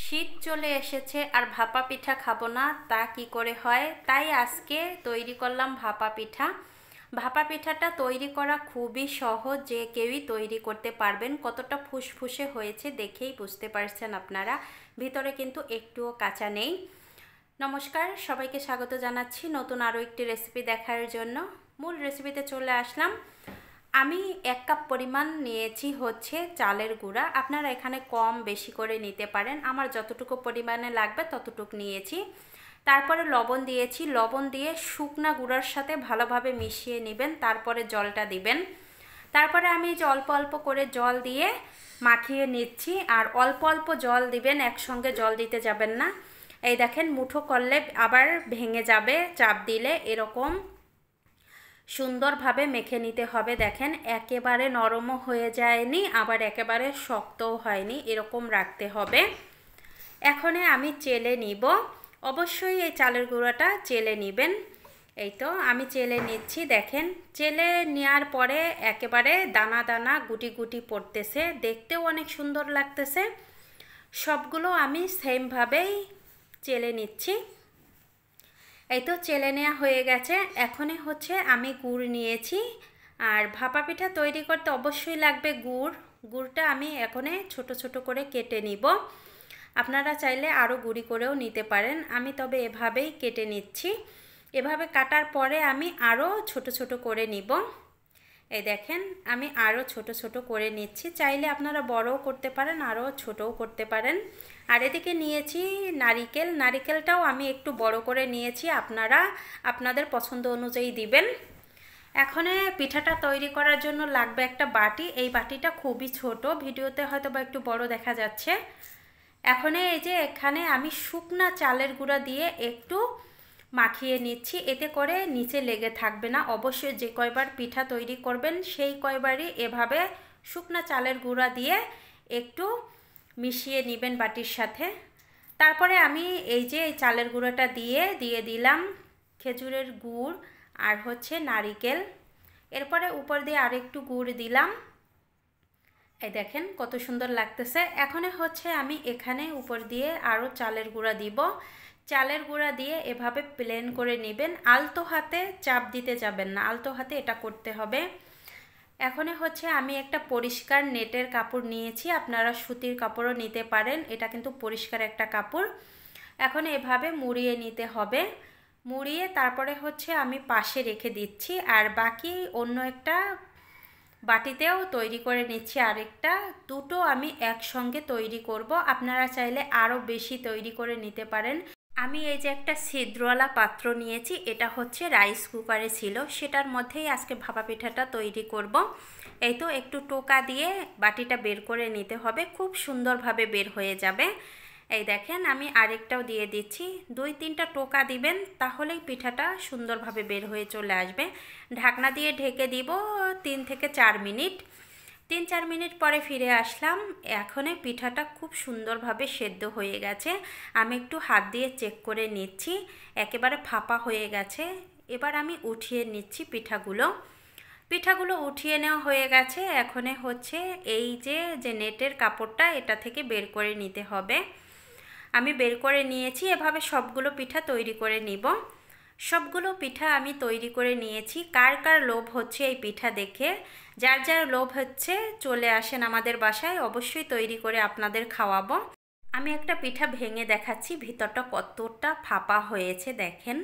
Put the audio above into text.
শীত চলে এসেছে আর ভাপা পিঠা খাবো না তা কি করে হয়, তাই আজকে তৈরি করলাম ভাপা পিঠা। ভাপা পিঠাটা তৈরি করা খুবই সহজ, যে কেউই তৈরি করতে পারবেন। কতটা ফুসফুসে হয়েছে দেখেই বুঝতে পারছেন আপনারা, ভিতরে কিন্তু একটুও কাঁচা নেই। নমস্কার, সবাইকে স্বাগত জানাচ্ছি নতুন আরও একটি রেসিপি দেখার জন্য। মূল রেসিপিতে চলে আসলাম। আমি 1 কাপ পরিমাণ নিয়েছি হচ্ছে চালের গুঁড়া। আপনারা এখানে কম বেশি করে নিতে পারেন, আমার যতটুকু পরিমাণে লাগবে ততটুকু নিয়েছি। তারপরে লবণ দিয়েছি, লবণ দিয়ে শুকনা গুঁড়ার সাথে ভালোভাবে মিশিয়ে নেবেন, তারপরে জলটা দিবেন। তারপরে আমি যে অল্প অল্প করে জল দিয়ে মাখিয়ে নিচ্ছি, আর অল্প অল্প জল দিবেন, একসঙ্গে জল দিতে যাবেন না। এই দেখেন, মুঠো করলে আবার ভেঙে যাবে চাপ দিলে, এরকম সুন্দরভাবে মেখে নিতে হবে। দেখেন, একেবারে নরমও হয়ে যায়নি, আবার একেবারে শক্তও হয়নি, এরকম রাখতে হবে। এখন আমি চেলে নিব, অবশ্যই এই চালের গুঁড়োটা চেলে নেবেন। এই তো আমি চেলে নিচ্ছি। দেখেন, চেলে নেওয়ার পরে একেবারে দানা দানা গুটি গুটি পড়তেছে, দেখতেও অনেক সুন্দর লাগতেছে। সবগুলো আমি সেমভাবেই চেলে নিচ্ছি। এই তো চেলে নেওয়া হয়ে গেছে। এখনই হচ্ছে আমি গুড় নিয়েছি, আর ভাপা পিঠা তৈরি করতে অবশ্যই লাগবে গুড়। গুড়টা আমি এখনে ছোট ছোট করে কেটে নিব। আপনারা চাইলে আরও গুঁড়ি করেও নিতে পারেন, আমি তবে এভাবেই কেটে নিচ্ছি। এভাবে কাটার পরে আমি আরও ছোট ছোট করে নিব। এই দেখেন, আমি আরও ছোট ছোট করে নিচ্ছি। চাইলে আপনারা বড়ও করতে পারেন, আরও ছোটও করতে পারেন। আর এদিকে নিয়েছি নারিকেল, নারিকেলটাও আমি একটু বড় করে নিয়েছি, আপনারা আপনাদের পছন্দ অনুযায়ী দিবেন। এখন পিঠাটা তৈরি করার জন্য লাগবে একটা বাটি। এই বাটিটা খুবই ছোট, ভিডিওতে হয়তো বা একটু বড় দেখা যাচ্ছে। এখন এই যে এখানে আমি শুকনা চালের গুঁড়া দিয়ে একটু মাখিয়ে নিচ্ছি, এতে করে নিচে লেগে থাকবে না। অবশ্যই যে কয়বার পিঠা তৈরি করবেন সেই কয়বারই এভাবে শুকনা চালের গুঁড়া দিয়ে একটু মিশিয়ে নেবেন বাটির সাথে। তারপরে আমি এই যে এই চালের গুঁড়োটা দিয়ে দিলাম খেজুরের গুড় আর হচ্ছে নারিকেল। এরপরে উপর দিয়ে আরেকটু গুড় দিলাম। এই দেখেন কত সুন্দর লাগতেছে। এখন হচ্ছে আমি এখানে উপর দিয়ে আরও চালের গুঁড়া দিব। চালের গুঁড়া দিয়ে এভাবে প্লেন করে নেবেন, আলতো হাতে চাপ দিতে যাবেন না, আলতো হাতে এটা করতে হবে। এখন হচ্ছে আমি একটা পরিষ্কার নেটের কাপড় নিয়েছি, আপনারা সুতির কাপড়ও নিতে পারেন, এটা কিন্তু পরিষ্কার একটা কাপড়। এখন এভাবে মুড়িয়ে নিতে হবে। মুড়িয়ে তারপরে হচ্ছে আমি পাশে রেখে দিচ্ছি, আর বাকি অন্য একটা বাটিতেও তৈরি করে নিচ্ছি আরেকটা। দুটো আমি একসঙ্গে তৈরি করব, আপনারা চাইলে আরও বেশি তৈরি করে নিতে পারেন। আমি এই যে একটা ছিদ্রওয়ালা পাত্র নিয়েছি, এটা হচ্ছে রাইস কুকারে ছিল, সেটার মধ্যেই আজকে ভাপা পিঠাটা তৈরি করব। এই তো একটু টোকা দিয়ে বাটিটা বের করে নিতে হবে, খুব সুন্দরভাবে বের হয়ে যাবে। এই দেখেন, আমি আরেকটাও দিয়ে দিচ্ছি। 2-3টা টোকা দিবেন, তাহলেই পিঠাটা সুন্দরভাবে বের হয়ে চলে আসবে। ঢাকনা দিয়ে ঢেকে দিব 3 থেকে 4 মিনিট। 3-4 মিনিট পরে ফিরে আসলাম। এখন পিঠাটা খুব সুন্দরভাবে সেদ্ধ হয়ে গেছে। আমি একটু হাত দিয়ে চেক করে নিচ্ছি, একেবারে ফাঁপা হয়ে গেছে। এবার আমি উঠিয়ে নিচ্ছি পিঠাগুলো উঠিয়ে নেওয়া হয়ে গেছে। এখন হচ্ছে এই যে নেটের কাপড়টা, এটা থেকে বের করে নিতে হবে। আমি বের করে নিয়েছি। এভাবে সবগুলো পিঠা তৈরি করে নিব। সবগুলো পিঠা আমি তৈরি করে নিয়েছি। কার কার লোভ হচ্ছে এই পিঠা দেখে? যার যার লোভ হচ্ছে চলে আসেন আমাদের বাসায়, অবশ্যই তৈরি করে আপনাদের খাওয়াবো। আমি একটা পিঠা ভেঙে দেখাচ্ছি ভিতরটা কতটা ফাঁপা হয়েছে, দেখেন।